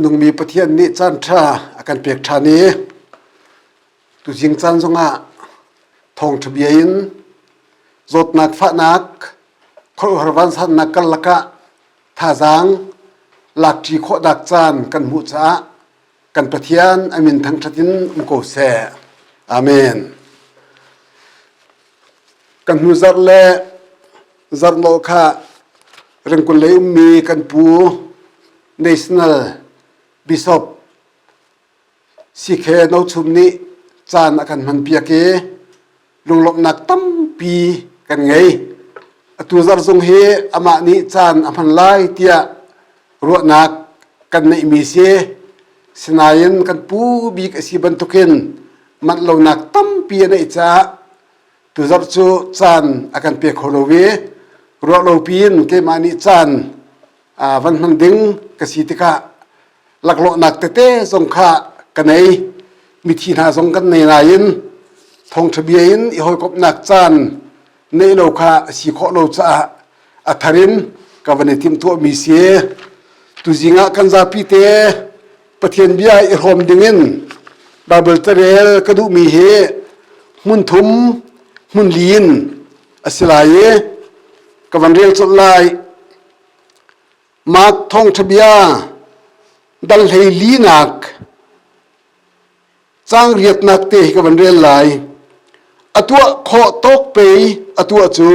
nung mi pathian ni chan tha akan pek tha ni tu jing chan zonga thong thbiain zot nak fa nak khol harwan san nak kal laka tha jang lak tri kho dak chan kan mu cha kan pathian amin thang thatin ko se amen kan hu zar le zar no kha reng kun le mi kan pu national bishop sikhe no chumni chan akan man pia ke lunglop nak tam pi kan ngei atu zar zong he ama ni chan aman lai tia ro nak kan nei mi se sinayen kan pu bi ka si bantukin man lo nak tam pi nei cha tu zar chu chan akan pe kholowe ro lo pin ke mani chan van man ding ka si tika laklo nak te zong kha kanei mi thi na zong kan nei lain thong thbiain i hoi kop nak chan nei lo kha si kho lo cha atharin ka vani tim to mi se tu jinga kan za pi te pathian bia i rom dingin bible tarel ka du mi he mun thum mun lin asilaye ka van rel chot lai mak thong thbia dal hei li nak chang riat nak te ka van rel lai atua kho tok pe atua chu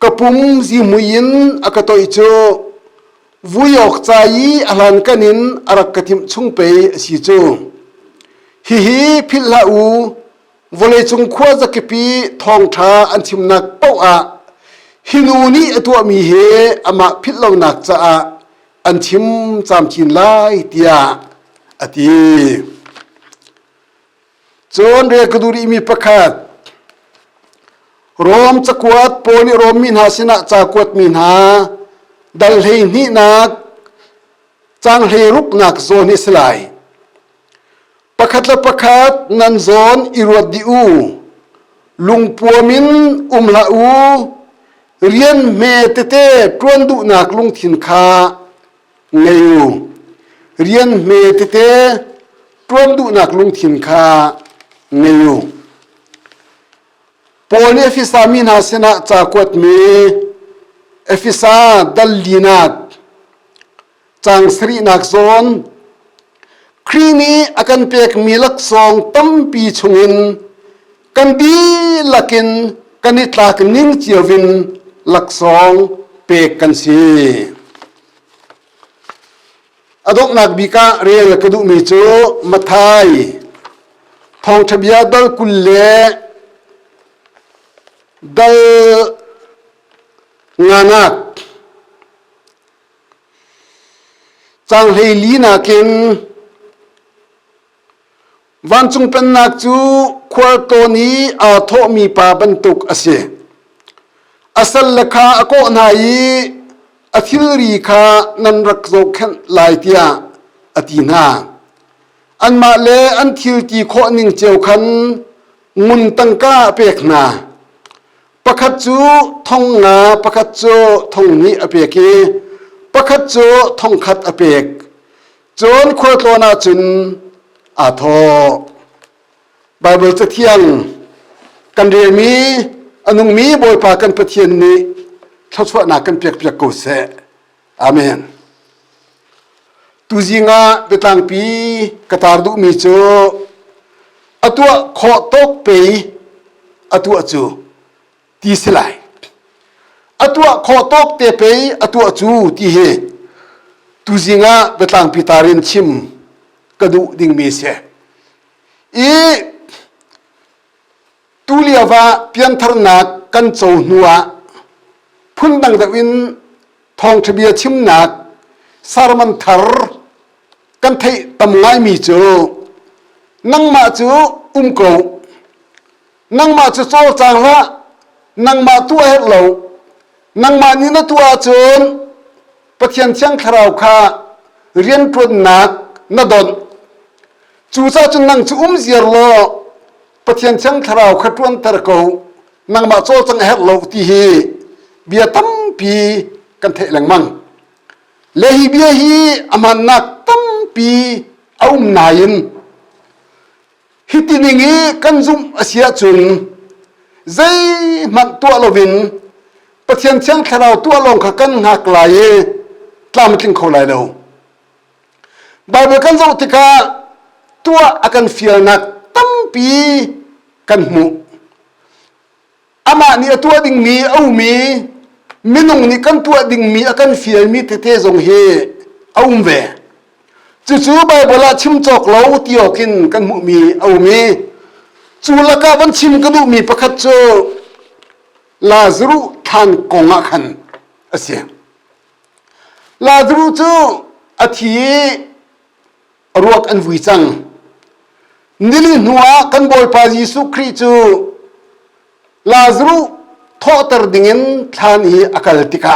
kapum ji muin akatoi chu vuyok chai alan kanin arak katim chung pe si chu hi phil la u vole chung khwa zakipi thong tha an chim nak pau a hinuni atua mi he ama phil lo nak cha a an chim cham chin lai tia ati chon re kaduri mi pakhat rom chakwat poni rom min ha sina chakwat min ha dal hei ni nak chang hei rup nak zon islai pakhat la pakhat nan zon irod di u lungpuamin umla u rian me tete tuan du nak lung thin kha ngeyu rian me tete tuan du nak lung thin kha ngeyu poni efisa min ha sina chakwat me efisa dallinak chang sri nak zon khrini akan pek milak song tampi chungin kan di lakin kanitlak ning chiawin laksong pek kan si adok nak bika rel kadu mi chu mathai thong thabia dal kulle dal nganak chang hei li nakin van chung pen nak chu khwal to ni a tho mi pa bantuk ase asal lakha ako nai athil ri kha nan rak zo khan lai tia atina an ma le an thil ti kho ning cheu khan mun tangka pek na pakhat chu thong na pakhat chu thong ni apeki pakhat chu thong khat apek chon khol to na chun a tho bible cha thiang kan re mi anung mi boy pa kan pathian ni thachwa na kan pek pek ko se amen tu jinga betang pi katar du mi chu atua kho tok pe atua chu ti silai atua kho tok te pe atua chu ti he tu jinga betang pi tarin chim kadu ding mi se e tuliawa pian tharna kan chou nuwa phun dang da win thong thbia chim nak sarman thar kan thei tam ngai mi chu nang ma chu ko nang ma chu chol chang la nang ma tu het lo nang ma ni na tua chun pathian chang tharau kha rian prun nak na don chu cha chun nang chu ziar lo pathian chang tharau kha tuan tar ko nang ma chol chang het lo ti hi bia tam pi kan thei lang mang lehi bia hi aman nak tampi aum nain hitiningi kanzum asia chun zai man to lovin pathian chang tharau to long kha kan ngak lai tlam tling kho lai lo bible kan zo tika tua akan fial nak tampi kan mu ama ni tua ding mi au mi minung ni kan tua ding mi akan fial mi te te zong he aum ve chu chu bible a chim chok lo tiokin kan mu mi au mi chu la ka ban chim ka du mi pakhat chu Lazarus than konga khan asia Lazarus chu athi ruak an vui chang nili nuwa kan bol pa Jesu Christ chu Lazarus thotar dingin than hi akal tika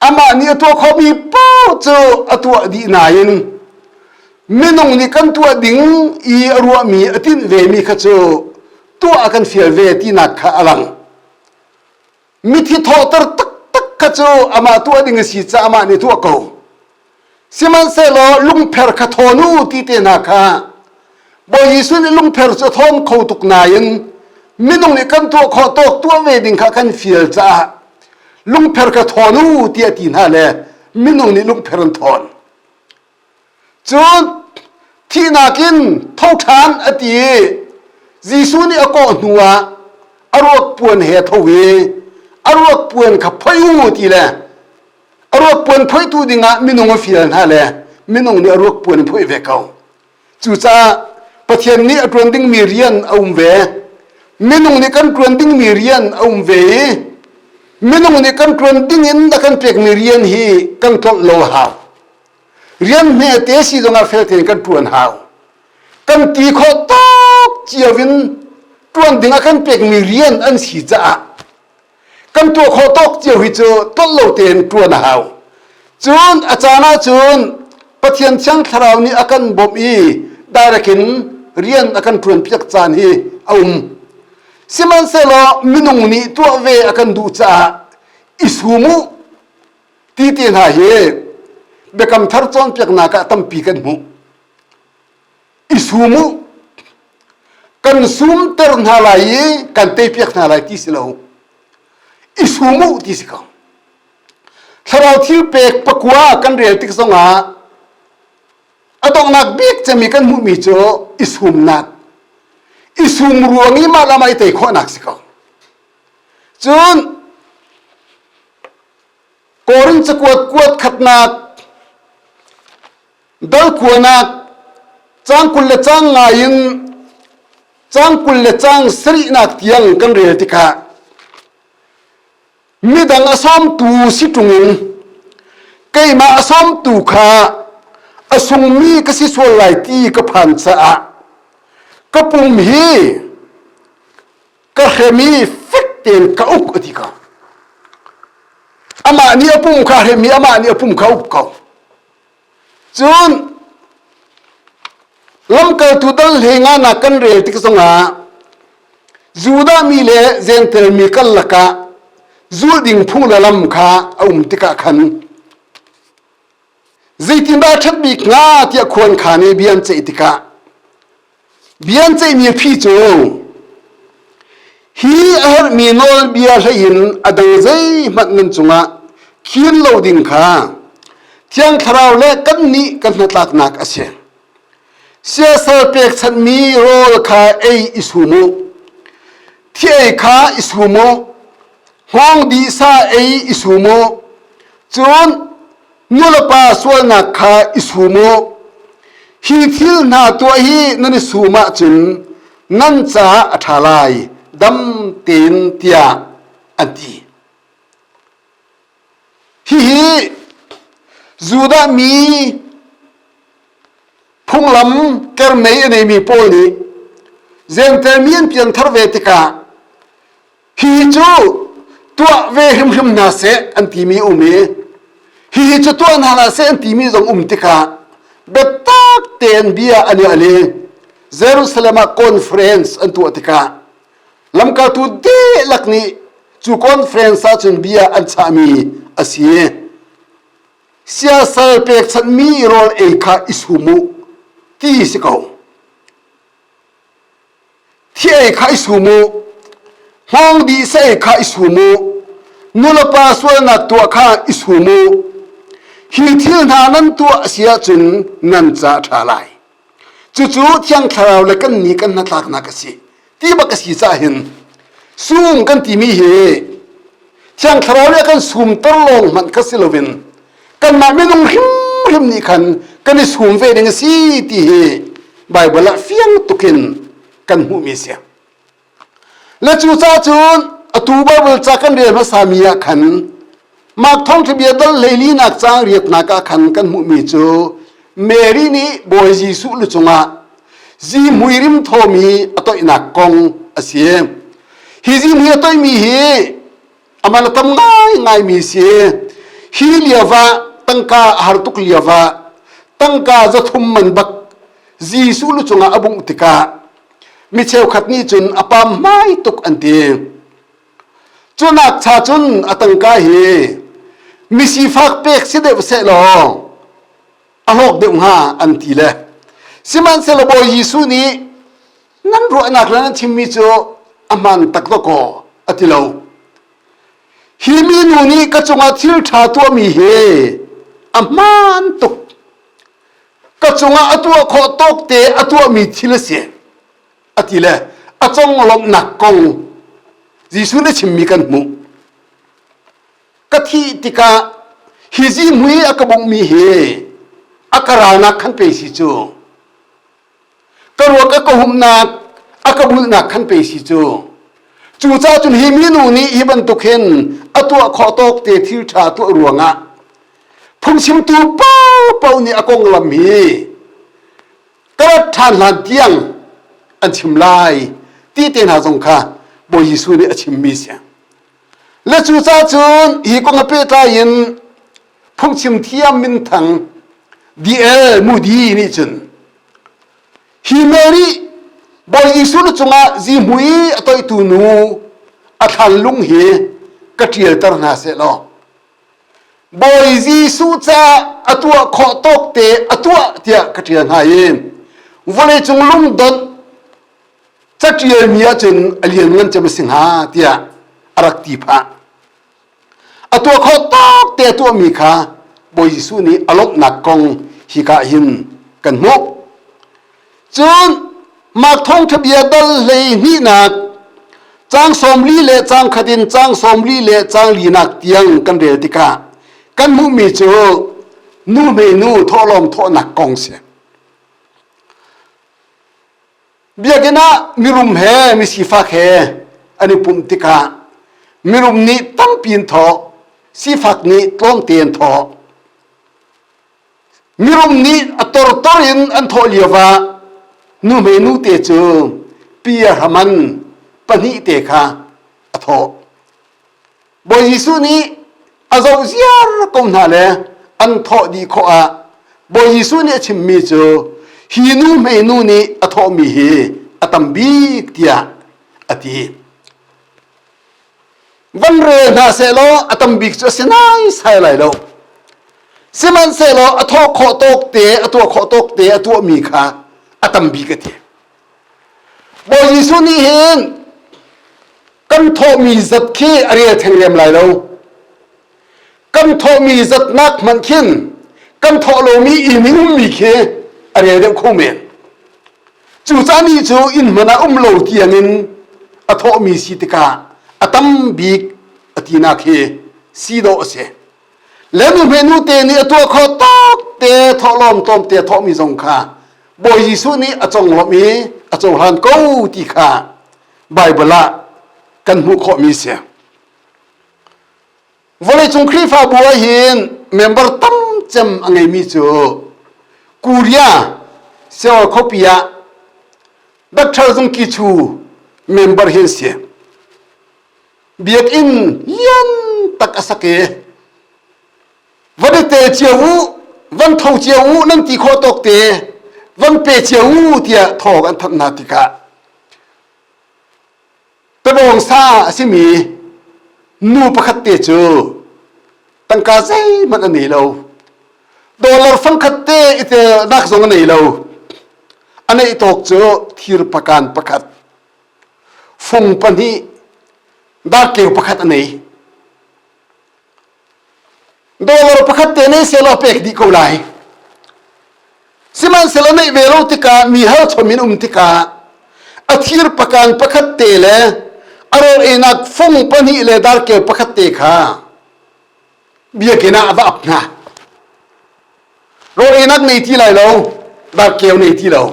ama ni to khobi po chu atwa di nain minung ni kan tua ding i ruwa mi atin ve mi kha chu tu akan fial ve ti na kha alang mi thi thotar tak tak kha chu ama tua ding si cha ama ni tu ko siman se lo lung pher kha thonu ti te na kha bo Yesu ni lung pher chu thon kho tuk nain minung ni kan tu kho tok tu ve ding kha kan fial cha lung pher kha thonu ti ati na le minung ni lung pher an thon chun thi nakin thau than ati Jesu ni ako nuwa arok puan he thowi arok puan kha phayu ti le arok puan phoi tu dinga minung fial na le minung ni arok puan phoi ve kau chu cha pathian ni atron ding mi rian aum ve minung ni kan tron ding mi rian aum ve minung ni kan tron ding in da kan pek mi rian hi kan thol lo ha rian me te si donga fel te kan puan ha kan ti kho tok chiawin tron dinga kan pek mi rian an si cha kan tu kho tok chiaw hi chu tol lo ten tron ha chun achana chun pathian chang tharau ni akan bom i darakin rian akan tron piak chan hi siman se lo minung ni tu ve akan du cha isumu ti ti na he bekam thar chon piak na ka tam pi kan mu isumu kan sum ter na lai kan te piak na lai ti silo isumu ti sika tharau thil pek pakwa kan rel tik songa adong nak bik chami kan mu mi cho isum nak isum ruangi ma lamai te kho nak sika chun korin chakwat kwat khatnak dal kuanak chang kul le chang ngain chang kul le chang sri nak tiang kan rel tika midang asom tu situngin keima asom tu kha asung mi ka si sol lai ti ka phan cha a ka pum hi ka khemi fikten ka uk atika ama ni apum kha khemi ama ni apum kha uk ka chun lamkal tu dal henga na kan rel tik songa juda mi le zentel mi kal laka zulding phung la lam kha tika khan zaitin da that bi nga tia khon khane bian che tika bian che mi phi chu hi ar mi nol bia hain adang zai mat ngan chunga khin lo ding kha thiang tharau le kan ni kan na tlak nak ase sia sal pek chan mi rol kha ei isumu thiai kha isumu hong di sa ei isumu chun nulapa sual na kha isumu hi thil na to hi nan suma chun nan cha athalai dam ten tia anti hi zuda mi phunglam kermei ane mi poli zentermian pian tharve tika hi chu tua ve him na se anti mi umi hi chu tua na la se anti mi zong tika betak ten bia ani ale Jerusalem conference antu tika lamka tu de lakni chu conference a chun bia an chami asie เสียสลเปกสันมีรอลเอคาอิสุมุที่สิเขาที่เอคาอิสุมุห้องดีเสเอคาอิสุมุนุลปาสวนนักตัวข้าอิสุมุฮิทิลนานั้นตัวเสียจนนันจะทลายจู่ๆที่ยังคราวเลยกันนี้กันนักลักนักสิที่บักสิจะเห็นซูมกันที่มีเหที่ยังคราวเลยกันซูมตลงมันก็สิลวินกันมาไม่ต้องริมนี่คันกันในซูมเวดิงสิที่เหไบเบิลเฟียงตุกินกันหูมีเสียและจู่ๆจูนอตูบาเบิลจากกันเรียนภาษามียขันมากท่องทะเบียนดลเลลีนักจางเรียกนักขันกันหูมีจูเมรีนี่บอยจีสุลุจงะจีมุยริมทอมีอตอยนักกงอาเซียฮิจีมุยอตอยมีเฮอามันทำง่ายมีเสียฮิเลียวะตั้งกาฮาร์ตุกเลียวะตั้งกาจะทุ่มมันบักจีสุลุจงะอบุงติกามิเชลขัดนี้จนอปามไม่ตุกอันเดียจนนักชาจนอตั้งกาเฮมิสิฟักเป็กสิเดวเสลออโลกเดือดหาอันทีเลยสิมันเซลบอยยิสุนี้นั่นรู้นักแล้วนั่นชิมิโจอามันตักตะโกอติเลวฮิมินูนี้ก็จงอาทิลชาตัวมีเฮอามันตุกก็จงอาตัวขอตกเตอตัวมีทิลเสียอติเลยอาจงลงนักกงยิสุนี้ชิมิกันมุกะทิติกาฮิจิมุยอักบุงมีเฮอักรานักขันเปสิจูกระรวกอักหุมนักอักบุลนักขันเปสิจูจู่จ้าจุนฮิมินูนี้ฮิบันตุเข็นอตัวขอตกเตทิลชาตัวรวงะพุ่งชิมตูเป้าเป้านี่อากงลำมีกระทานหลันเตียงอันชิมลายที่เตนาสงค่ะบอยยิสุนี่อชิมมีเสียและจู่จ้าจุนฮิกงเปตายินพุ่งชิมเทียมมินทังดีเอลมูดีนี่จุนฮิเมรีบอยยิสุนจงอาจีมุยอตอยตูนูอัทันลุงเฮกระเทียลตรนาเสลอบอยยิสุจ้าอตัวขอตกเตอตัวเตียกระเทียลหายวันนี้จงลุงดนจักเทียลมีจุนอเลียนเงินจะมาสิงหาเตียอารักตีพะอตัวขอตกเตตัวมีค่ะบอยยิสุนี้อลกนักกงฮิกาหินกันมุกจนมากท่องทะเบียนดลเลยนี่นักจางสมลีเลจางขดินจางสมลีเลจางลีนักเตียงกันเรติกากันมุมีจูนูเมนูทอลมทอนักกงเสียเบียกินะมิรุมเฮมิสิฟักเฮอันนี้ปุ่มติกามิรุมนี้ตั้งปีนทอสิฟักนี้ต้นเตียนทอมิรุมนี้อัตรตรินอันทอเลียวะนูเมนูเตจูปียหมันปนิเตคะอัทอบอยยิสุนี้อาจจะเสียร์กงนาเลอันทอดีข้อาบอยยิสุนี้ชิมมีจูฮีนูเมนูนี้อัทอมีเฮอัตัมบีเตียอติวันเรนาเซโลอัตัมบิกจูเสนายใส่ไหลโลสิมันเซโลอัทอขอตกเตอตัวขอตกเตอตัวมีค่ะอัตัมบีกเตบอยยิสุนี้เห็นกันทอมีจัดขี้อะไรเทงเรียมไหลโลกันทอมีจัดนักมันขินกันทอโลมีอินิงมีเคอะไรเรื่องคู่เมนจู่จานี้จู่อินมันอุ้มโลที่ยังอินอัทอมีสิติกาอัตัมบีกอตินาเคสีโดเสแล้วนูเมนูเตนี่ตัวขอตอกเตทอลอมตอมเตทอมีสงค่ะบอยยิสุนี้อจงหลมีอจงหันกูติค่ะไบเบิลละกันหูขอมีเสียวันนี้จงครีฟ้าบัวหินเมมเบอร์ตั้มจำอะไรมีจูกูเรียเซลล์คอปียดักเธอจงกิจูเมมเบอร์เห็นเสียเบียกอินยันตักอสักเอวันนี้เตะเจียววันเท่าเจียวนั่นตีโคตกเตะวันเปเจียวเตียทอกันทันนาติกาตะบองซาสิมีนูประคัตเตจูตั้งกาใจมันอันนี้เรา dollar phang khat te ite nak zong nei lo anei tok chu thir pakan pakhat phung pani da ke pakhat anei dollar pakhat te nei selo pek di ko lai siman selo nei velo tika mi ha thomin tika athir pakan pakhat te le aror enak phung pani le dar ke pakhat te kha bia ke na ava apna ro enak nei ti lai lo dar ke nei ti lo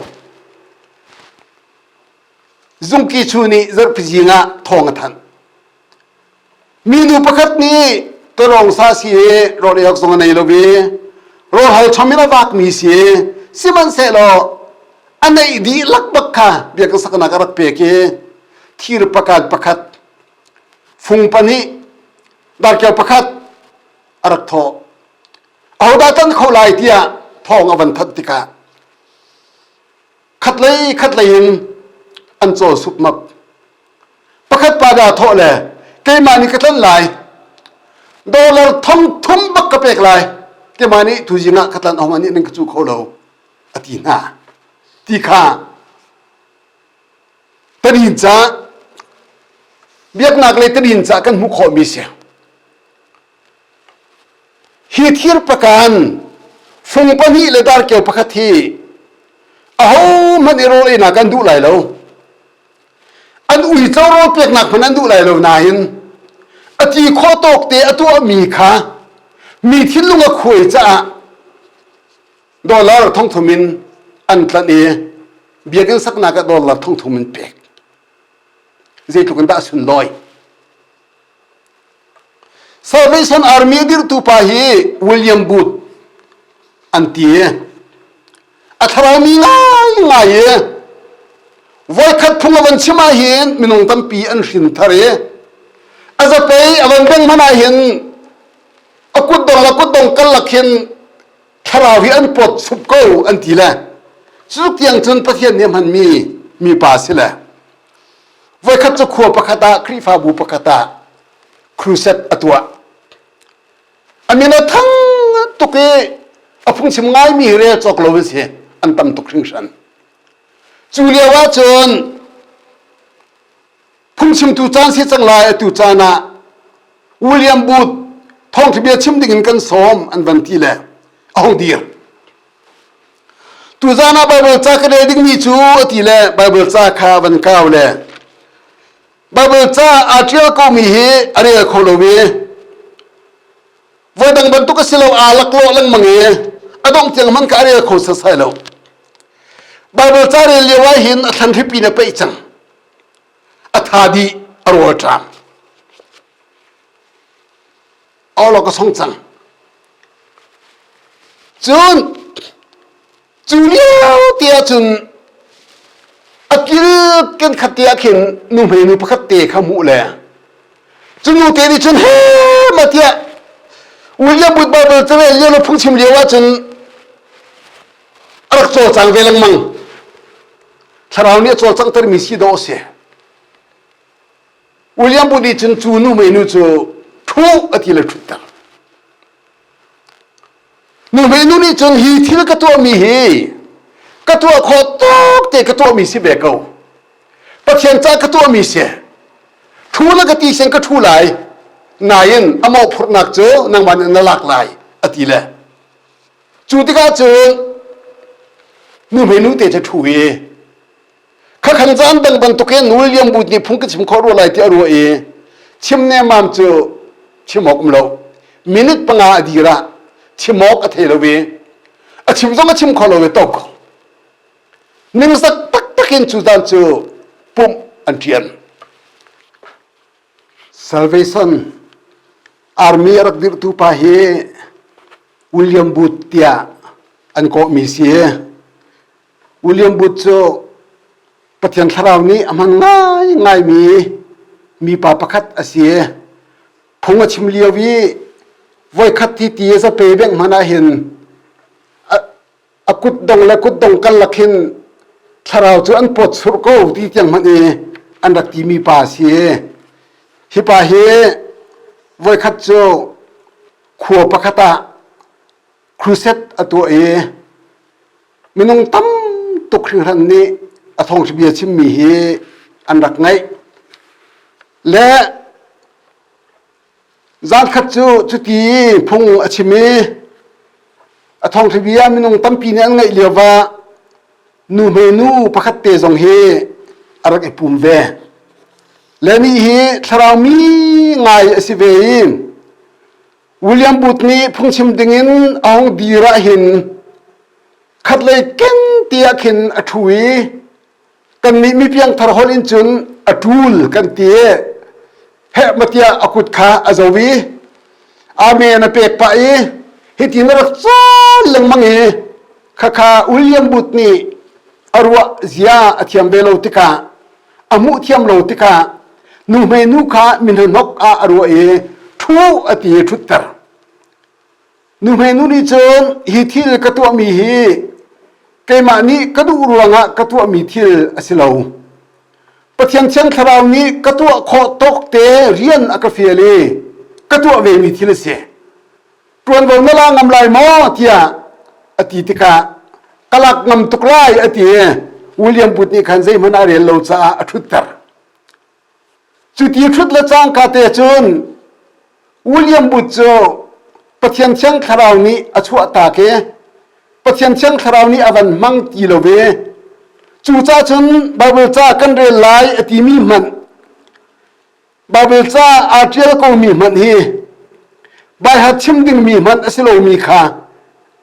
zungki chuni zar pijinga thong than minu pakhat ni to rong sa si ro le yak song nei lo bi ro hal chomina wak mi si siman se lo anei di lak bak kha bia ka sakna karak pe ke thir pakat pakhat phung pani dar ke pakhat arak tho au da tan kholai tia thong avan that tika khatlai in an cho sup map pakhat pa da tho le ke mani ka tlan lai dollar thom thum bak ka pek lai ke mani thujinga khatlan awmani ning chu kholo ati na ti kha tarin cha biak nak le tarin cha kan mu kho mi se hi thir pakan phung pani le dar ke pakhat hi aho mani ro le na kan du lai lo an ui choro pek nak phan an du lai lo na hin ati kho tok te atu mi kha mi thilunga khoi cha dollar thong thumin an tlan e biakin sakna ka dollar thong thumin pek zai tukan da sun loi Salvation Army dir tu pa hi William Booth antie atharami ngai voi khat phungawan chima hin minung tampi an hrin thare azapei awan beng mana hin akut dong kal lakhin tharawi an pot sup ko an tila chuk tiang chun pathian nem han mi pa sila voi khat chu khuwa pakhata krifa bu pakhata cruset atwa amina thang tuke aphung chim ngai mi re chok lo se an tam tuk ring san chulia wa chon phung chim tu chan si chang lai tu chana William Booth thong thibia chim ding kan som an van ti le ahong dir tu jana bible cha ka ding mi chu ati le bible cha kha van kaw le bible cha atrial ko mi he are kholowe vodang ban tu ka silo alak lo lang mangi adong tiang man ka are kho sa sai lo bible cha re le wa hin athan ripi na pe chang athadi aro tram all ka song chang chun chuliao tia chun akil ken khatia khin nu menu pakhat te khamu le chunu te ni chun he matia William Booth Bible chare le phung chim lewa chun arak cho chang velang mang tharau ni cho chang tar mi si do se William Booth ni chun chu nu menu chu thu ati le thutta nu menu ni chun hi thil ka to mi hi ka to kho tok te ka to mi si be ko pathian cha ka to mi se thu la ka ti sen ka thu lai nayin amau phurnak chu nang man na lak lai ati le chu ti ka chu nu menu te cha thu e kha khan jan dang ban to ken William Booth ni phung ka chim kho ro lai ti aro e chim ne mam chu chimok mlo minute panga adira chimok athelo we achim zong achim kholo we tok ning sak tak takin chu dan chu pum antian Salvation Army rak dir tu pa he William Booth tia an ko mi si William Booth chu pathian tharau ni aman ngai mi pa pakhat asie phunga chim liawi voi khat ti za pe beng mana hin akut dong kal lakhin tharau chu an pot sur ko ti tiang mani an rak ti mi pa si hi pa he voi khat chu khuwa pakhata ครูเซตตัวมินงตั้มตุกขันนี้อทองทะเบียชิมมีอันรักไงและจานขัดจูจุตีพงอชิมีอทองทะเบียมินงตั้มปีนี้ไงเลียวว่านูเมนูประคัตเตจงอารักปุ่มเวและนี่ทรามีไงสิเวย์วิลเลียมบูตนี้พุ่งชิมดิ่งเอาดีระหินขัดเลยเก่งเตียขินอถุยกันนี้มีเพียงทารหลินจุนอทูลกันเตียเฮมาเตียอกุดขาอาจวีอาเมนเปกไปฮิตินรักซ้อนลังมังข้าวิลเลียมบูตนี้อรัวเสียอธิยมเบโลติกาอามุเทียมโลติกานูเมนูข้ามินนกอารัวทูอติทุตร์นูเมนูนี้จนฮิทิลกตัวมีเกมานี้กดูรวงะกตัวมีทิลอสิลาวปะเทียนเชนทราวนี้กตัวโคตกเตเรียนอักฟิเอลีกตัวเวมีทิลเสตรวนวงนลางำลายมอเทียอติติกากลักงำตุกไลอติวิลเลียมบุตรนี่ขันใจมันอาเรลโลซาทุตร์จุดที่ชุดละจางกาเตจนวิลเลียมบุตรโจปะเทียนเชนทราวนี้อชัวตาเกปะเทียนเชนทราวนี้อวันมังตีโลเวจูจ้าจนบาเบลจ้ากันเรลายอติมีมันบาเบลจ้าอาเจียลก็มีมันบายหัดชิมดิ่งมีมันอสิโลมีค่ะ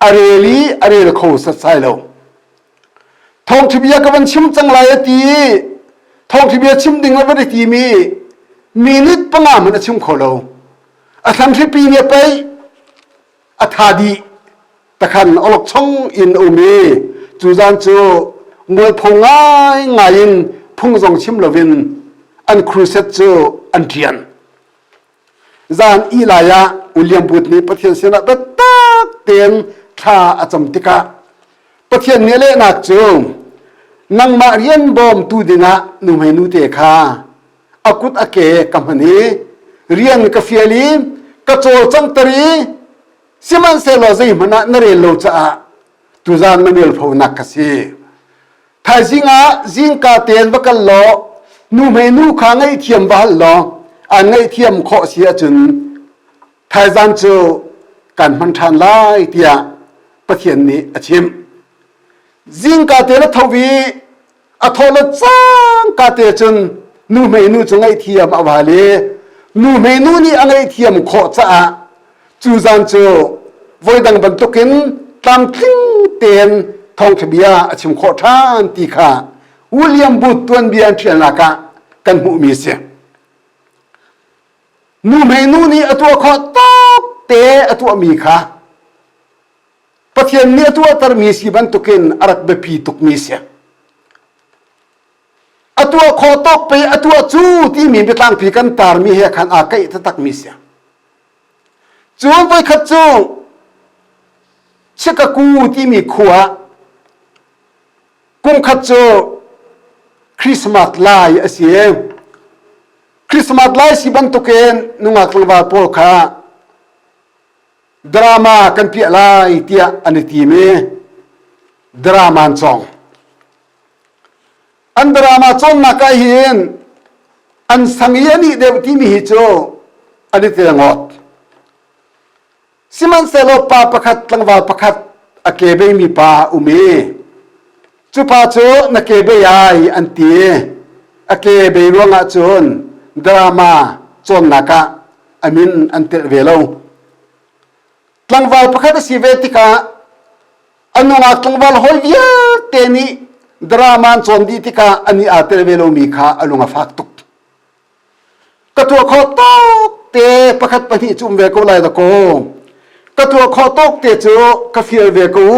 อาเรลีอาเรลโคสัตไซโลทองทิเบียกับวันชิมจังไรตีทองทิเบียชิมดิ่งแล้ววันตีมีนิดปังอามันชิมโคโลอาทันที่ปีเนี่ยไปอาทาดีตะขันอลกช่องอินโอมีจูจานโจมวยพงง่ายง่ายินพุ่งส่งชิมลวินอันครูเซตโจอันเทียนจานอีลายาอุลิยมบุตรนี้ประเทศเสนาเบตักเตียนท่าอาจำติกาประเทศนี้เลยนักโจนังมาเรียนบอมตูดินะนุ่มให้นูเตคาอากุตอาเกกัมฮันีเรียนกาเฟียลีกระโจจังตรีสิมันเซลล์ใจมันน่ะนเรลโลจ้าตุจานมันเรลพอนักกษีถ้าจิงกาเตียนวักลอนูเมนูข้างไอเทียมบ้านลออันไอเทียมข้อเสียจนถ้าจานโจกันมันทานไล่เตียประเทศนี้อาชิมจิงกาเตียนทวีอัทอลจังกาเตียจนนูเมนูจงไอเทียมอวาเลนูเมนูนี้อันไอเทียมข้อจ้าจูจานโจวันดังบรรทุกินตามทิ้งเตียนทองทะเบียชิมโคทานตีขาวิลเลียมบูตตัวนเบียนเทียนลากากันหูมีเสียนูเมนูนี้ตัวขอตอกเตะตัวมีขาปะเทียนนี้ตัวตรมีสีบรรทุกินอารักเบปีตุกมีเสียตัวขอตอกไปตัวจูที่มีไปตั้งปีกันตารมีเหตุขันอาเกยตะตักมีเสียจูไปขัดจูเชกกูที่มีขัวกุมขัดจูคริสต์มาสลายเสียคริสต์มาสลายสิบันตุเกนนุ่งอักลวาโปลคาดราม่ากันเปียลายเตียอันตีเมดราม่าจงอันดราม่าจงนักเห็นอันสังเยนีเดวที่มีฮิโจอันนี้เตียงอดสิมันเซโลปาประคัดลังวาประคัดอเกเบมีปาอุเมจุปาโจนักเกเบยายอันตีอเกเบรวงอาจนดราม่าจนนักะอามินอันเตเวโลลังวาประคัดสิเวติกาอันนู้นลังวาหอยยาเตนีดราม่าจนดีติกาอันนี้อาเตเวโลมีขาอันนู้นฟักตุกกตัวขอตอกเตประคัดปฏิจุมเวกุไลตะโกกตัวขอตกเตจูกาฟิลเวกู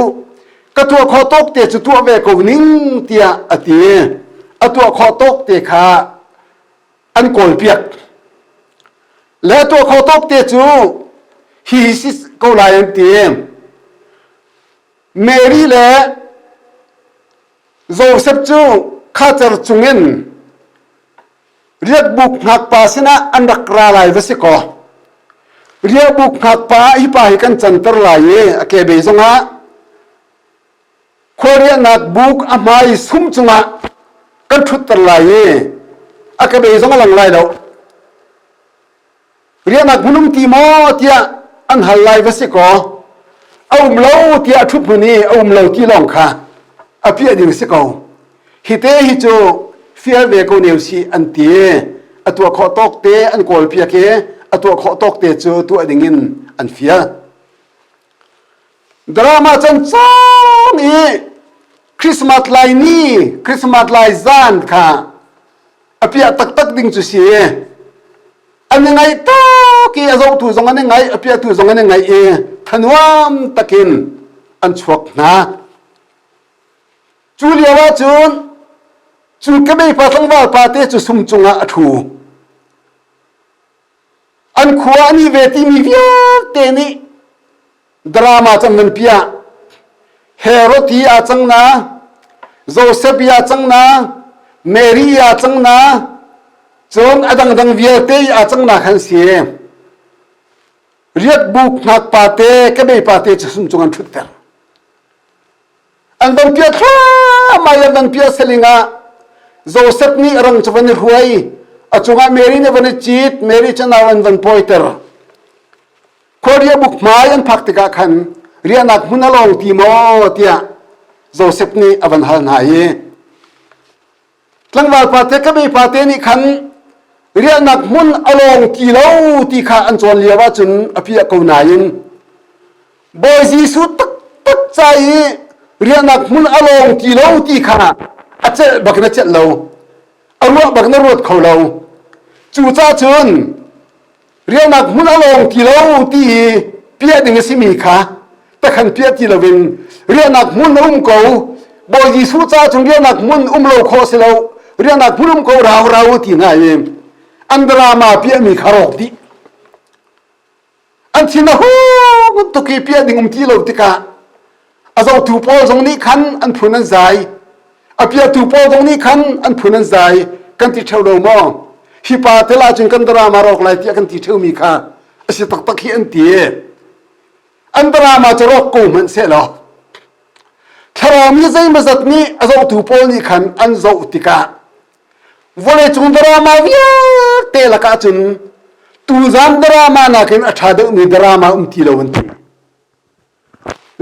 กตัวขอตกเตจูตัวเวกูนิ่งเตียอติตัวขอตกเตขาอันโกลเปียกและตัวขอตกเตจูฮิซิสโกลายเตียเมรีและโจเซฟจูข้าจะจุงเงินเรียกบุกหักปาสนะอันรักราลายวสิกอ เรียบุกหักป้าฮิปาฮิกันจันทร์ลายอเกเบซงะควรเรียนักบุกอามายซุ่มจุงะกันทุตร์ลายอเกเบซงะหลังลายเราเรียนักมุนุมตีมอเตียอันหัลลายวสิกอเอาเล่าเตียทุบมือนี้เอาเล่าที่ลองค่ะอภิอดิสิกอฮิเตฮิโจเฟียเวโกเนลซีอันเตียตัวขอตอกเตอันกอลเปียเกตัวขอตอกเตจูตัวดิ่งินอันเฟียดราม่าจันทร์นี้คริสต์มาสไลนี่คริสต์มาสไลจานค่ะอภิตักตักดิ่งจุเสียอันยังไงตอกี้อาจจะถูกส่งอันยังไงอภิถูกส่งอันยังไงทันวามตะกินอันชวกนะจูเลียว่าจูก็ไม่พอสังวาลปาเตจูสุ่มจงอาถูอันขวานี่เวทีมีวิวเตนี่ดราม่าจังมันเปียเฮโรตีอาจังนะโจเซฟอาจังนะเมรีอาจังนะจนอดังวิวเตอาจังนะขันเสียเรียกบุกนักปาเตก็ไม่ปาเตจูสุ่มจงอันทุตเตอร์อันดังเปียข้ามายันดังเปียเซลิงาโจเซฟนี่รังจะวันนี้หวยอาจงเมรีเนี่ยวันนี้จีดเมรีจะนาวันพอยเตอร์คนเรียบุกมายันพักติกาขันเรียนักมุนลองทีโมเตียโจเซฟนี่อวันหันหายหลังวันปาเตก็ไม่ปาเตนี่ขันเรียนักมุนอลองทีเล่าที่ข้าอันจวนเลียว่าจนอภิยกนายินบอยจีสุตักใจเรียนักมุนอลองทีเล่าที่ข้าอาจจะบักนัดเจ็ดเราเอารวดบักนัดรวดเขาเราจู่จ้าจนเรียนักมุนอลองที่เราที่เปียดึงสิมีค่ะแต่ขันเปียที่เราเป็นเรียนักมุนเขาบอยจีสุจ้าจนเรียนักมุนเราโคสิเราเรียนักมุนเขาเราที่ไหนอันดรามาเปียมีคารอกที่อันที่น่ะฮู้ตุกีเปียดึงที่เราติกาอาจจะถูกพอตรงนี้ขันอันพูนันใจอภิยถูกพอตรงนี้ขันอันพูนันใจกันที่เท่าเรามองฮิปาเทลาจึงกันดรามารอกไล่ที่กันที่เท่ามีค่ะสิตักฮีอันที่อันดรามาจะรอกกูมันเสียหรอถ้าเรามีใจมาสักนี้อาจจะถูกพอนี้ขันอันจะอุติกาวันนี้จุนดรามาวิเตลกาจุนตูจันดรามานักเห็นอัฐาดมีดรามาที่เราวันที่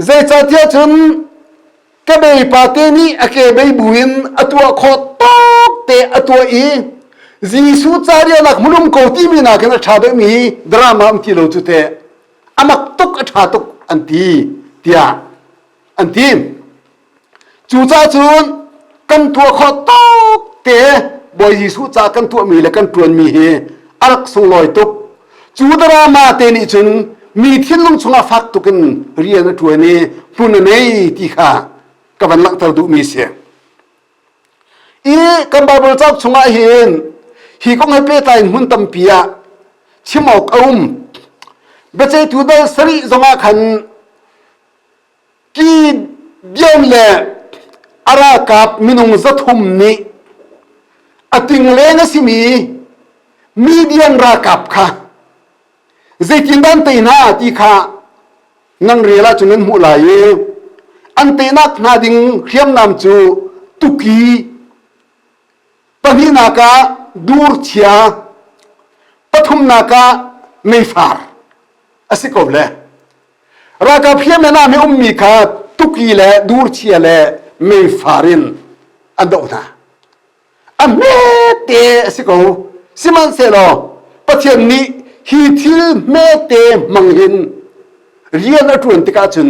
ใจจัดยาจุนก็ไม่ปาเตนี่อเกไม่บุญอตัวขอตอกเตอตัวอีจีสุจารีนักมุลุมโกตีมีนักอัฐาดมีดราม่าที่เราจุดเตอามักตุกอัฐาตุกอันที่เตียอันที่จู่จ้าจุนกันตัวขอตอกเตบอยจีสุจากันตัวมีและกันตัวมีเฮอารักส่งลอยตุกจู่ดราม่าเตนี่จุนมีที่ลุงชงอาฟักตุกันเรียนตัวนี้พูนนี้ที่ข้ากับวันหลังเท่าดูมีเสียอีกันบาบุลจับชงอาเห็นฮีก็ให้เปตายหุ่นตั้มเปียชิมอกอุ้มเบเจตุดสรีจงอาขันกีเดียมเล่อารากับมินุงจัตุมนี้อติงเลงสิมีเดียนรากับค่ะใจจินดันตีน่าที่ข้านั่งเรียลจนนั้นมุลายอันตีนักนาดิงเขียมนำจูตุกีปะนีนากาดูร์เชียปฐุมนากาไม่ฟาร์อสิกอบเลยรากาเพียมนาไม่มีคาตุกีเลยดูร์เชียเลยไม่ฟารินอันโดนะอันเมเตอสิกอบสิมันเซโลปะเทียนนี้ฮีทิลเมเตมังหินเรียนอัตวนติกาจุน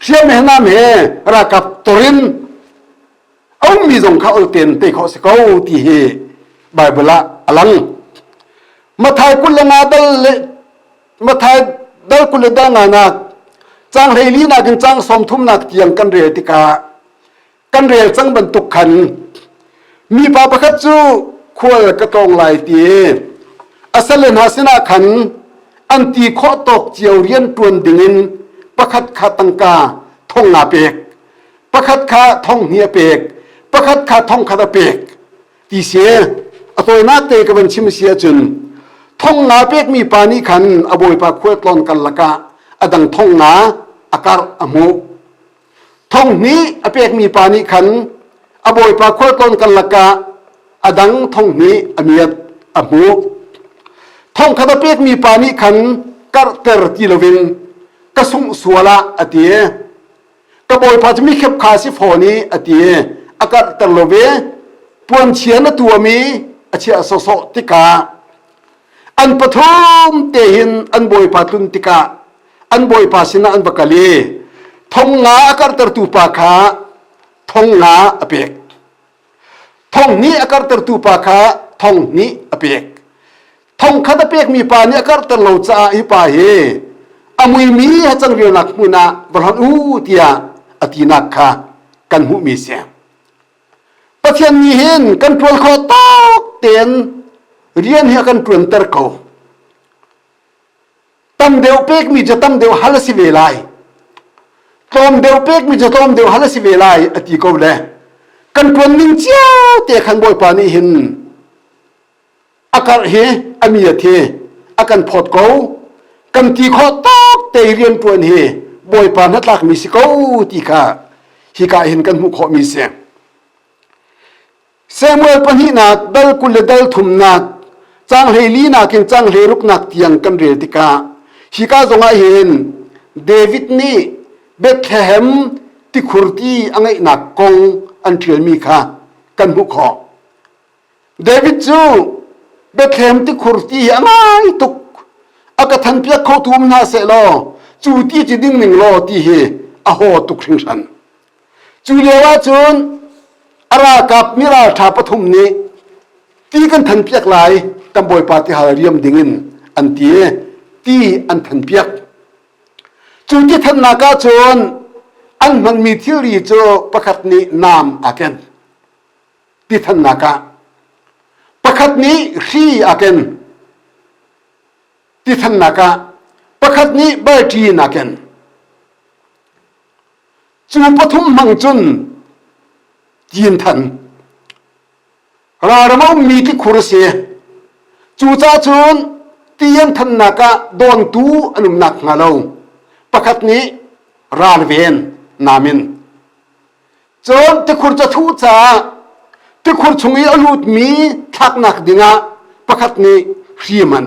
เชื่อไหมนะเมรักกับตรินเอามีส่งข้าวเตียนเตะข้อสกาวที่เฮไบเบิลอลังมาทายกุลนาดัลมาทายดัลกุลดังานักจังเฮลีนักจังสมทุมนักเตียงกันเรียติกากันเรียจังบรรทุกขันมีปาปะคัดจูขวดกระตองลายตีอาศัยหาสินาขันอันตีข้อตกเจียวเรียนตวนดิ่งประคัดขาตังกาท่องนาเปกประคัดขาท่องเฮียเปกประคัดขาท่องคาตาเปกที่เสียตัวนักเตะกับบัญชีมเสียจน ท่องนาเปียกมีปานี้ขันอบอยปาขวดลอนกันละกะอดังท่องนาอากาศอมุท่องนี้อเปียกมีปานี้ขันอบอยปาขวดลอนกันละกะอดังท่องนี้อเมียดอมุท่องคาเปียกมีปานี้ขันกัดเตอร์ติลวินกระสุงสัวละอเตียกระบอยพาจะมีเข็บขาสิฟอนี้อเตียอากาศเตลเวปวนเชียนตัวมีอเชียโซโซติกาอันปฐมเตหินอันบอยพาตุนติกาอันบอยพาสินะอันบกาลีทงงาอากาศเตอร์ตูปาคาทงงาอเปียกทงนี้อากาศเตอร์ตูปาคาทงนี้อเปียกทงขัดเปียกมีปานี้อากาศเตอร์โลจ้าฮิปาเฮอามุยมีฮัจังเรียนักมุนาบรานอูเตียอตินักค่ะกันหูมีเสียประเทศนี้เห็นกันตรวจข้อตอกเตียนเรียนเฮกันตรวจเตอร์เขาตั้มเดียวเป๊กมีจะตั้มเดียวฮัลสิเวลัยตอมเดียวเป๊กมีจะตอมเดียวฮัลสิเวลัยอติโกเลยกันตรวจนิ่งเจ้าเตะขันบอยปานี้เห็นอาการเฮอามีเทอาการพอดเขากันที่ข้อตอกเตะเรียนตรวจเฮบอยปานัดลักมีสิเขาที่ข้าฮิกาเห็นกันหุกขมีเสียงเซมเวลปนินักดัลกุลดัลทุมนักจางเฮลีนักจางเฮรุกนักเตียงกันเรียติกาฮิกาจงอาเห็นเดวิดนี่เบธเลเฮมที่ขุรตีอังไงนักกงอันเทียนมีค่ะกันหุกขเดวิดจูเบธเลเฮมที่ขุรตีอังไงตุกอากาทันเปียกเขาทุ่มนาเสลอจูที่จะดิ้งหนึ่งโลที่เฮอโหตุกชิงสันจูเลียวจูนอารากับมิราชาปฐุมนี้ตีกันทันเปียกหลายตำบอยปาติหาเรียมดิ่งินอันตีตีอันทันเปียกจูที่ทันนากาจูนอันมันมีที่รีโจประคัตนี้นามอาเกนที่ทันนากาประคัตนี้รีอาเกนที่ทันนากาประคัตนี้เบอร์จีนาเกนจูปฐุมมังจุนยินทันรารมมีที่คุรเสียจูจ้าจุนเตียนทันนักโดนตูอนุมนักงาลงประคัตนี้ราลเวนนามินจนที่คุรจะทูจ้าที่คุรชงอีอลุดมีทักนักดิงะประคัตนี้รีมัน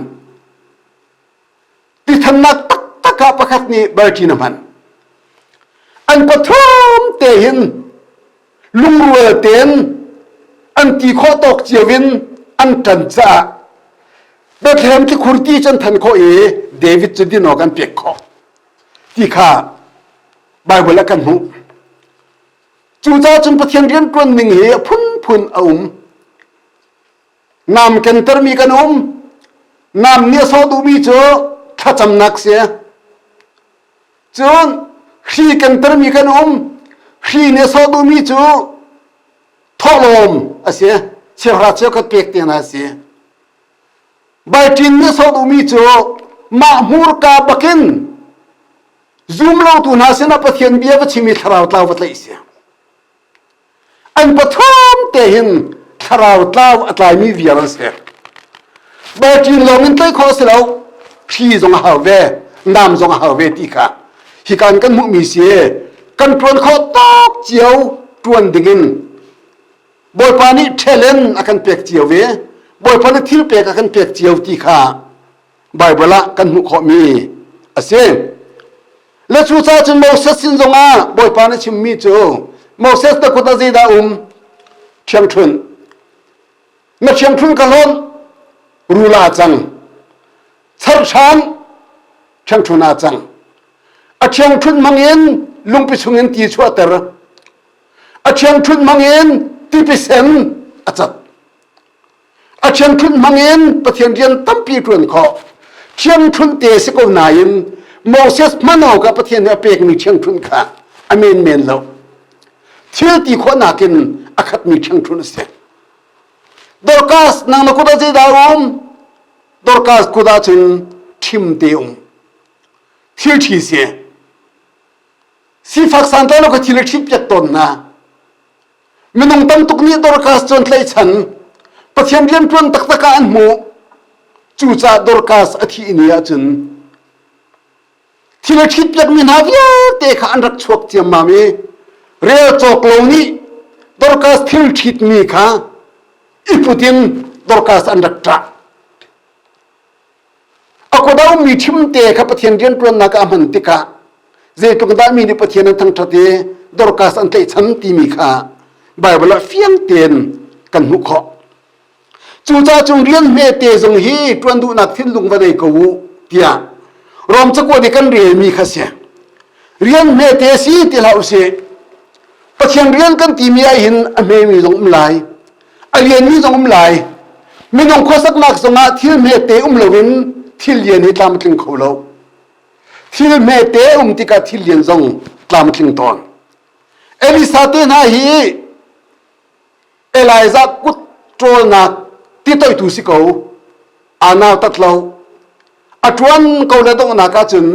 ที่ทันนักตักตักประคัตนี้เบอร์จีนมันอันปฐมเตหินลุงรัวเตียนอันที่ข้อตกเจียวินอันจันจ้าเบธเลเฮมที่คุรตีจันทันข้อเดวิดจะดินอกันเปียกข้อที่ข้าไบเบิลกันหูจูจ้าจนประเทศเรียนกวนหนึ่งเหียพุนนำกันเตอร์มีกันนำเนี่ยสอดูมีโจถ้าจำนักเสียจนขีกันเตอร์มีกันขีเนี่ยสอดูมีโจทอลมอาเสียเชื่อราเชื่อก็เปียกเตียนอาเสียใบจินเนี่ยสอดูมีโจมามูร์กาบักินซูมเราตัวน่าเสียนับประเทศเบียร์วัชิมิทราวตลาววัดเลยเสียอันปฐมเตหินทราวตลาวอัตลายมีเวียร์เสียใบจินลงเงินต้อยขอเสียแล้วพี่จงหาเวนามจงหาเวติกาฮิการกันมุมีเสียกันตรวนข้อตอกเจียวตรวนดิ่งบอยปานี้เทเลนอากันเปียกเจียวเวบอยปานี้ทิลเปียกอากันเปียกเจียวที่ข้าไบเบิลกันมุขมีอาเซและชูซาจนโมเสสสินจงอาบอยปานี้ชิมมีโจโมเสสตะกุตาซีดาเชียงทุนเมื่อเชียงทุนกันล้นรูลาจังชาร์ชันเชียงทุนอาจังอาเชียงทุนมังเงินลุงไปชงเงินตีชัวเตอร์อาเชียงทุนมังเงินที่ไปเซ็นอาจัดอาเชียงทุนมังเงินประเทศเรียนตั้มปีตรวนขอเชียงทุนเตะสกุลนายนโมเสสมันเอากับประเทศเนเปกมีเชียงทุนค่ะอเมนเมนแล้วเชื่อที่คนนักินอาคัดมีเชียงทุนเสียดอร์กัสนางนกุดาจีดาวดอร์กัสกุดาจินทิมเตียที่ที่เสียสีฟักสันตโลกที่เล็กชิบจัดตนนะมันต้องตั้งตุกนี้ดอร์กัสจนเลยฉันประเทศเรียนจนตักตะการหมูจ จูจ่าดอร์กัสอธิเนียจุนที่เราคิดแบบมีนาวิเตะขันรักชกเจียมมามีเรียจอกลงนี้ดอร์กัสที่คิดมีค่ะอีพุตินดอร์กัสอันรักตระอากูดาวมีทิมเตะขับปะเทียนเรียนตัวนักอามันติกะเจตุกดามีในปะเทียนทั้งทัดเตดอร์กัสอันเตะฉันตีมีค่ะไบเบิลเฟียงเตียนกันหุกขจูจ่าจงเรียนเมเตจงฮีตวนดูนักทิ้งลุงวันใดกูเตียรอมจะกวดกันเรียนมีข้าเสียเรียนเมเตสีติลาอุเสปะเทียนเรียนกันตีมีไอหินอเมมีจงลายอเรียนมีจงลายไม่ต้องข้อสักนักสงะที่เมเตลวินที่เรียนให้ตามถึงเขาเราที่เมเตติกาที่เรียนจงตามถึงตอนเอลิซาเตน่าฮีเอลายซากุตโจนักที่ตัวตุสิเขาอานาตัดเราอัจวันเขาเล่ต้องนักจุน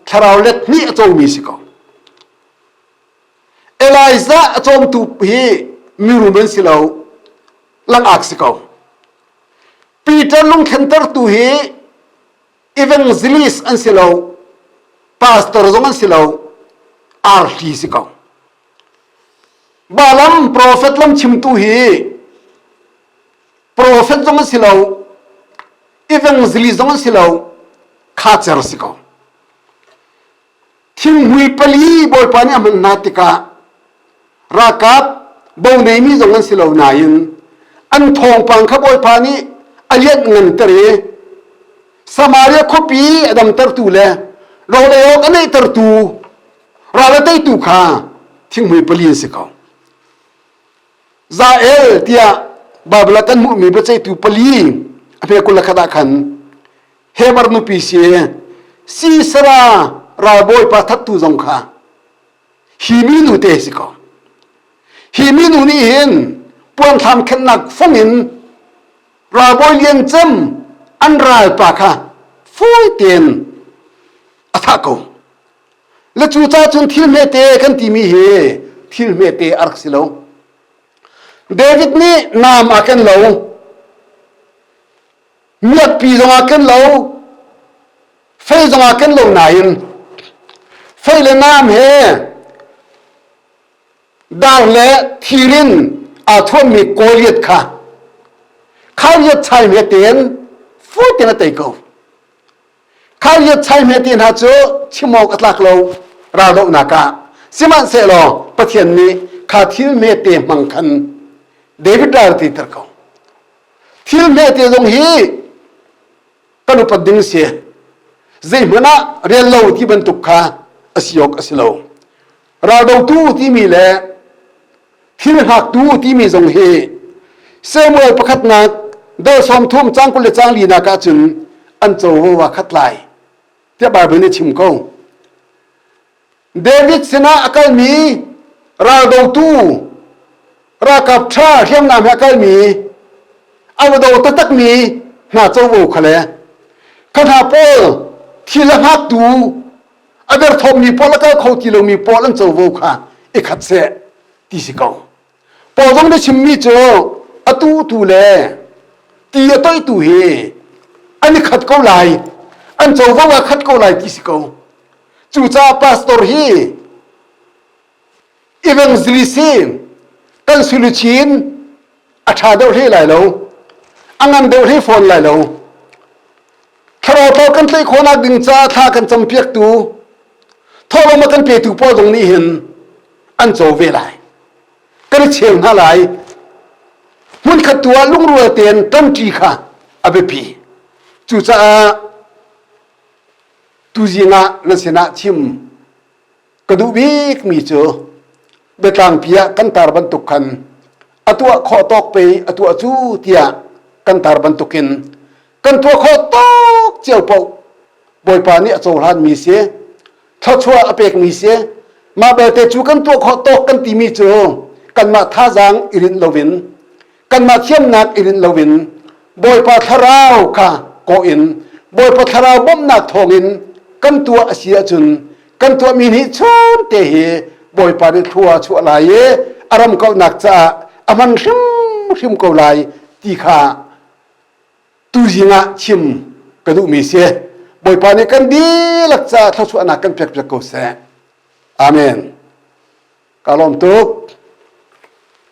คาราวเล็ดนี่โจมีสิเขาเอลายซาโจมตุพีมีรูมันสิเราลังอักสิเขาปีเตอร์ลุงเคนเตอร์ตุฮีอีเวนซิลิสอันสิเราพาสเตอร์จงอันสิเราอาร์ทีสิเขาบาลัมโปรเฟตลัมชิมตุฮีโปรเฟตจงสิเราอีเวนซิลิสจงสิเราข้าเจอสิเขาทิ้งหุยปลีบอยปานี่มันนาติการากับบ่าวเนมีจงสิเรานายินอันทองปังขบอยปานี่อาเลียเงินเตะสมาเรียคบีอดัมเตอร์ตูเลเราเลยเอากันในเตอร์ตูเราเลยได้ตูข้าทิ้งหุยปลีสิเขาซาเอลที่บาบลากันมุมีบัจจัยตูปลีอภิกุลขดาขันเฮมารนุปีเสียซีสระราบอยปัทัตตูจงข้าฮิมินุเตสิเขาฮิมินุนี่เห็นปวนทำขนักฟังเห็นราบอยเลียนจำอันรายปากค่ะฟูเตียนอัฐกูและจู่จ้าจนทิลเมเตกันที่มีเฮทิลเมเตอาร์กสิโลเดวิดนี่นามอากันโลเมียปีจงอากันโลเฟยจงอากันโลนายนเฟยเลนามเฮดาวเลทีรินอาทวมีโกเลียดค่ะข้าวยัดใช้เมเตียนฟูเตียนตีกูข้าวยัดใช้เมเตียนหาจูชิมอกอัตลักโลราโลนักะสิมันเสโลปะเทียนนี้ข้าทิลเมเตียมังคันเดวิดดาร์ตีตระกูทิลเมเตียจงฮีกันอุปดิงเสียเจีมันอะเรียนโลที่บรรทุกข้าอสิยกอสิโลราโลตู้ที่มีแหละทิลหักตู้ที่มีจงฮีเซมวยประคัดนักเดินสมทุ่มจ้างกุลจ้างลีนักจุนอันโจว่าคัดไลเจ้าบาร์เบนชิมกูเดวิดเซนาอากาลมีราโดตูรากับชาเทียมนามอากาลมีอาวดตตักมีน่าโจวขเลยขณะพอที่ละหักดูอเดอร์ทอมมีพอละก็เขาที่เรามีพอลันโจวค่ะอีกขัดเสที่สิกูพอตรงนี้ชิมมีโจอตูตูเลตีอตัวตูเฮอันนี้ขัดเขาไหลอันโจว่าขัดเขาไหลที่สิกูจู่จ้าพาสตอร์ฮีอีเวนซิลิซีนกันสุลชินอาชาเดวที่ไหลแล้วอังอันเดวที่ฟอนไหลแล้วถ้าเราต่อกันเลยคนนักดึงจ้าท่ากันจำเพียกตูถ้าเรามากันเปียตูพอตรงนี้เห็นอันโจเวไลกันเชียงหาไหลมันขัดตัวลุงรัวเตียนตั้งจีค่ะอเบปีจู่จ้าตูจีน่านั่นสินะชิมกระดูบิกมีเจอเบตังเปียกันตาบันตุกันอตัวขอตอกไปอตัวจูเตียกันตาบันตุกินกันตัวขอตอกเจียวเปาบอยปานี่โจรานมีเสียทัดชัวอเปกมีเสียมาเบเตจูกันตัวขอตอกกันตีมีเจอกันมาท่าจางอิรินลวินกันมาเทียมนักอิรินลวินบอยปาทาราวค่ะโกอินบอยปาทาราวบ่มนักทองอินกันตัวเสียจุนกันตัวมีนิชนเตะบอยปาริทัวชัวลายอารมณ์เขาหนักจะอามันริมเขาลายที่ข้าตูจิงะชิม กระดูมีเสียบ่อยปานนี้กันดีลักษาเท่าชัวนักกันเปียกเปียกกูเสอาเมนกาลอมตุก